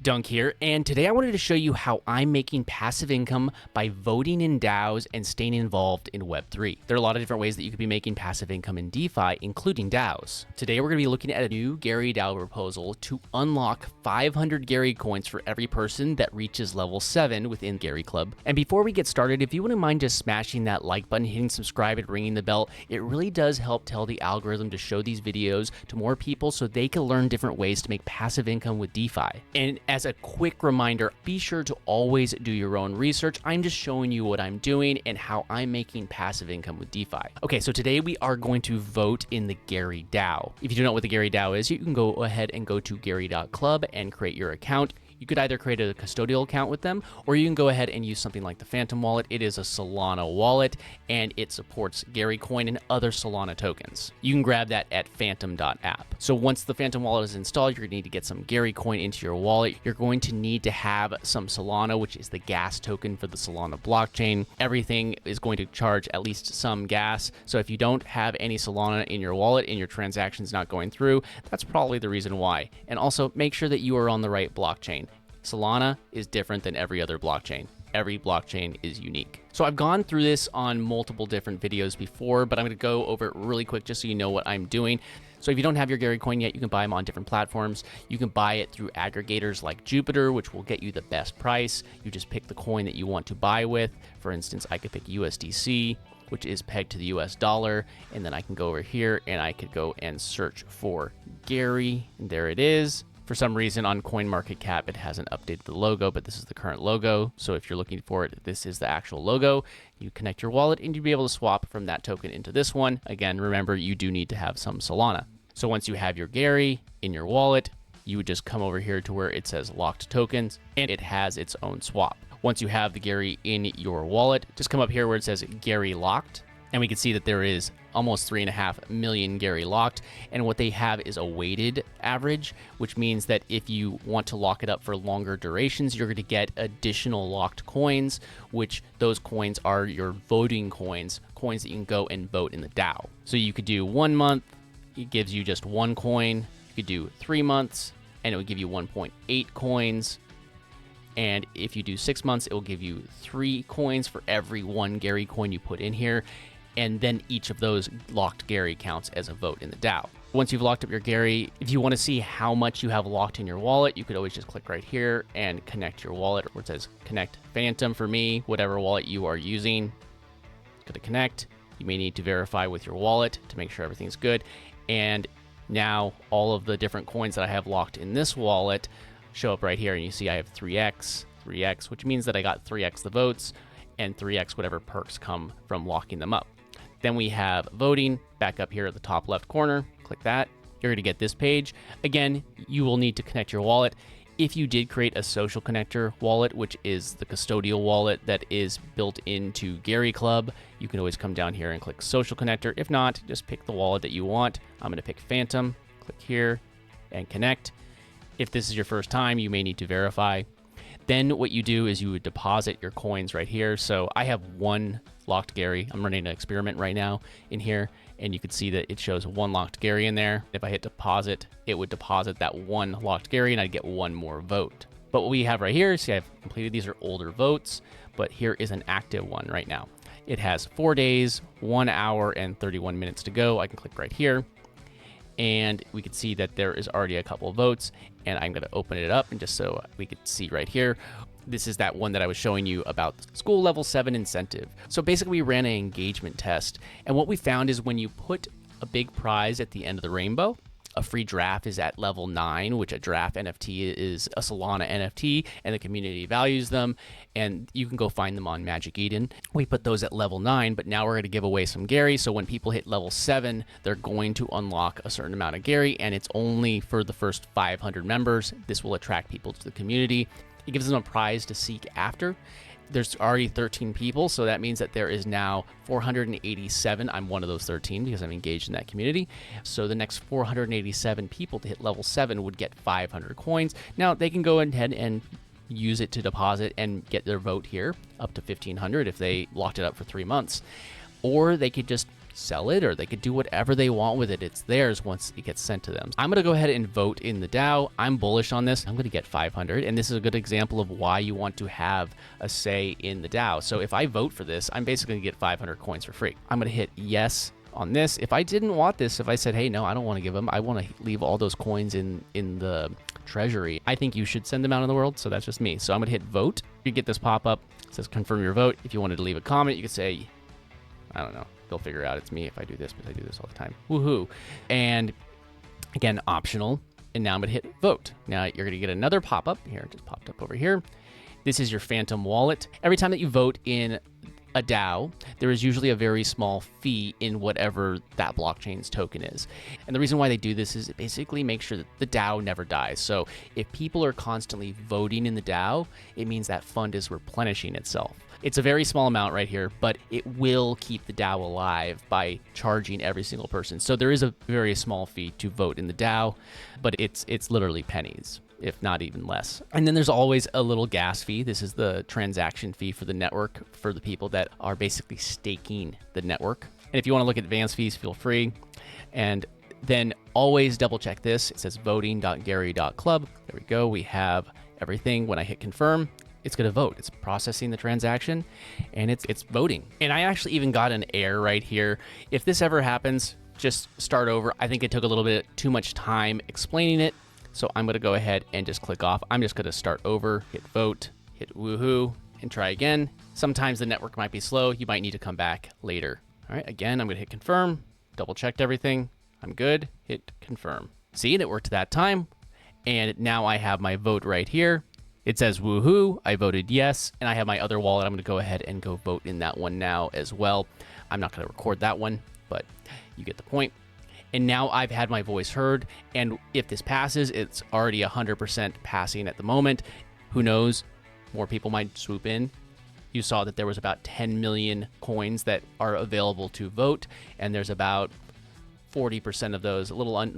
Dunk here, and today I wanted to show you how I'm making passive income by voting in DAOs and staying involved in Web3. There are a lot of different ways that you could be making passive income in DeFi, including DAOs. Today we're going to be looking at a new Gary DAO proposal to unlock 500 Gary coins for every person that reaches level 7 within Gary Club. And before we get started, if you wouldn't mind just smashing that like button, hitting subscribe, and ringing the bell, it really does help tell the algorithm to show these videos to more people so they can learn different ways to make passive income with DeFi. And as a quick reminder, be sure to always do your own research. I'm just showing you what I'm doing and how I'm making passive income with DeFi. Okay, so today we are going to vote in the Gary DAO. If you don't know what the Gary DAO is, you can go ahead and go to gary.club and create your account. You could either create a custodial account with them, or you can go ahead and use something like the Phantom wallet. It is a Solana wallet, and it supports Gary coin and other Solana tokens. You can grab that at phantom.app. So once the Phantom wallet is installed, you're going to need to get some Gary coin into your wallet. You're going to need to have some Solana, which is the gas token for the Solana blockchain. Everything is going to charge at least some gas. So if you don't have any Solana in your wallet and your transaction's not going through, that's probably the reason why. And also make sure that you are on the right blockchain. Solana is different than every other blockchain. Every blockchain is unique. So I've gone through this on multiple different videos before, but I'm going to go over it really quick just so you know what I'm doing. So if you don't have your Gary coin yet, you can buy them on different platforms. You can buy it through aggregators like Jupiter, which will get you the best price. You just pick the coin that you want to buy with. For instance, I could pick USDC, which is pegged to the US dollar. And then I can go over here and I could go and search for Gary. And there it is. For some reason on CoinMarketCap, it hasn't updated the logo, but this is the current logo. So if you're looking for it, this is the actual logo. You connect your wallet and you'll be able to swap from that token into this one. Again, remember, you do need to have some Solana. So once you have your Gary in your wallet, you would just come over here to where it says locked tokens, and it has its own swap. Once you have the Gary in your wallet, just come up here where it says Gary locked. And we can see that there is almost 3.5 million Gary locked. And what they have is a weighted average, which means that if you want to lock it up for longer durations, you're going to get additional locked coins, which those coins are your voting coins, coins that you can go and vote in the DAO. So you could do 1 month, it gives you just 1 coin. You could do 3 months, and it would give you 1.8 coins. And if you do 6 months, it will give you 3 coins for every 1 Gary coin you put in here. And then each of those locked Gary counts as a vote in the DAO. Once you've locked up your Gary, if you want to see how much you have locked in your wallet, you could always just click right here and connect your wallet, where it says connect Phantom for me, whatever wallet you are using. Go to connect. You may need to verify with your wallet to make sure everything's good. And now all of the different coins that I have locked in this wallet show up right here, and you see I have 3x, which means that I got 3x the votes and 3x whatever perks come from locking them up. Then we have voting back up here at the top left corner. Click that. You're going to get this page. Again, you will need to connect your wallet. If you did create a social connector wallet, which is the custodial wallet that is built into Gary Club, you can always come down here and click social connector. If not, just pick the wallet that you want. I'm going to pick Phantom. Click here and connect. If this is your first time, you may need to verify. Then what you do is you would deposit your coins right here. So I have 1 locked Gary. I'm running an experiment right now in here, and you can see that it shows 1 locked Gary in there. If I hit deposit, it would deposit that 1 locked Gary, and I'd get 1 more vote. But what we have right here, see, I've completed, these are older votes, but here is an active one right now. It has 4 days, 1 hour, and 31 minutes to go. I can click right here, and we can see that there is already a couple of votes, and I'm going to open it up, and just so we could see right here, this is that one that I was showing you about school level 7 incentive. So basically we ran an engagement test, and what we found is when you put a big prize at the end of the rainbow, a free draft is at level 9, which a draft NFT is a Solana NFT, and the community values them, and you can go find them on Magic Eden. We put those at level 9, but now we're going to give away some Gary, so when people hit level 7, they're going to unlock a certain amount of Gary, and it's only for the first 500 members. This will attract people to the community. It gives them a prize to seek after. There's already 13 people, so that means that there is now 487. I'm one of those 13 because I'm engaged in that community. So the next 487 people to hit level 7 would get 500 coins. Now they can go ahead and use it to deposit and get their vote here up to 1,500 if they locked it up for 3 months. Or they could just sell it or they could do whatever they want with it. It's theirs once it gets sent to them. I'm going to go ahead and vote in the DAO. I'm bullish on this. I'm going to get 500. And this is a good example of why you want to have a say in the DAO. So if I vote for this, I'm basically going to get 500 coins for free. I'm going to hit yes on this. If I didn't want this, if I said, hey, no, I don't want to give them, I want to leave all those coins in the treasury, I think you should send them out in the world. So that's just me. So I'm going to hit vote. You get this pop up. It says confirm your vote. If you wanted to leave a comment, you could say, I don't know. They'll figure out it's me if I do this, because I do this all the time. Woohoo. And again, optional. And now I'm going to hit vote. Now you're going to get another pop up here. It just popped up over here. This is your Phantom wallet. Every time that you vote in a DAO, there is usually a very small fee in whatever that blockchain's token is. And the reason why they do this is it basically makes sure that the DAO never dies. So if people are constantly voting in the DAO, it means that fund is replenishing itself. It's a very small amount right here, but it will keep the DAO alive by charging every single person. So there is a very small fee to vote in the DAO, but it's literally pennies, if not even less. And then there's always a little gas fee. This is the transaction fee for the network for the people that are basically staking the network. And if you want to look at advanced fees, feel free. And then always double check this. It says voting.gary.club. There we go. We have everything. When I hit confirm, it's going to vote. It's processing the transaction and it's voting. And I actually even got an error right here. If this ever happens, just start over. I think it took a little bit too much time explaining it. So I'm going to go ahead and just click off. I'm just going to start over, hit vote, hit woohoo, and try again. Sometimes the network might be slow. You might need to come back later. All right, again, I'm going to hit confirm, double checked everything. I'm good, hit confirm. See, it worked that time. And now I have my vote right here. It says woohoo, I voted yes, and I have my other wallet. I'm going to go ahead and go vote in that one now as well. I'm not going to record that one, but you get the point. And now I've had my voice heard, and if this passes, it's already 100% passing at the moment. Who knows? More people might swoop in. You saw that there was about 10 million coins that are available to vote, and there's about 40% of those,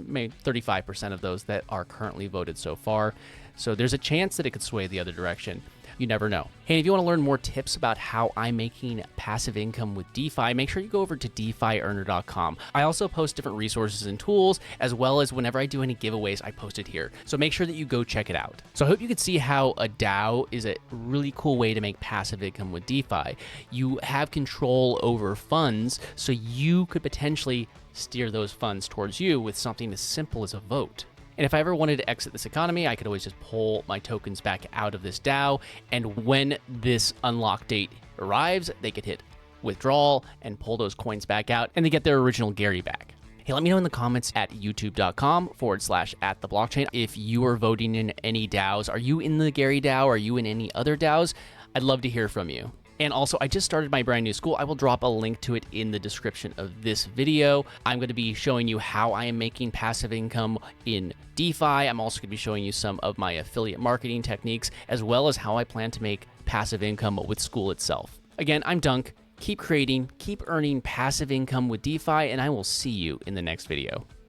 maybe 35% of those that are currently voted so far. So there's a chance that it could sway the other direction. You never know. Hey, if you want to learn more tips about how I'm making passive income with DeFi, make sure you go over to DeFiEarner.com. I also post different resources and tools, as well as whenever I do any giveaways, I post it here. So make sure that you go check it out. So I hope you could see how a DAO is a really cool way to make passive income with DeFi. You have control over funds, so you could potentially steer those funds towards you with something as simple as a vote. And if I ever wanted to exit this economy, I could always just pull my tokens back out of this DAO. And when this unlock date arrives, they could hit withdrawal and pull those coins back out, and they get their original Gary back. Hey, let me know in the comments at youtube.com/@theblockchain if you are voting in any DAOs. Are you in the Gary DAO? Are you in any other DAOs? I'd love to hear from you. And also, I just started my brand new school. I will drop a link to it in the description of this video. I'm going to be showing you how I am making passive income in DeFi. I'm also going to be showing you some of my affiliate marketing techniques, as well as how I plan to make passive income with school itself. Again, I'm Dunk. Keep creating, keep earning passive income with DeFi, and I will see you in the next video.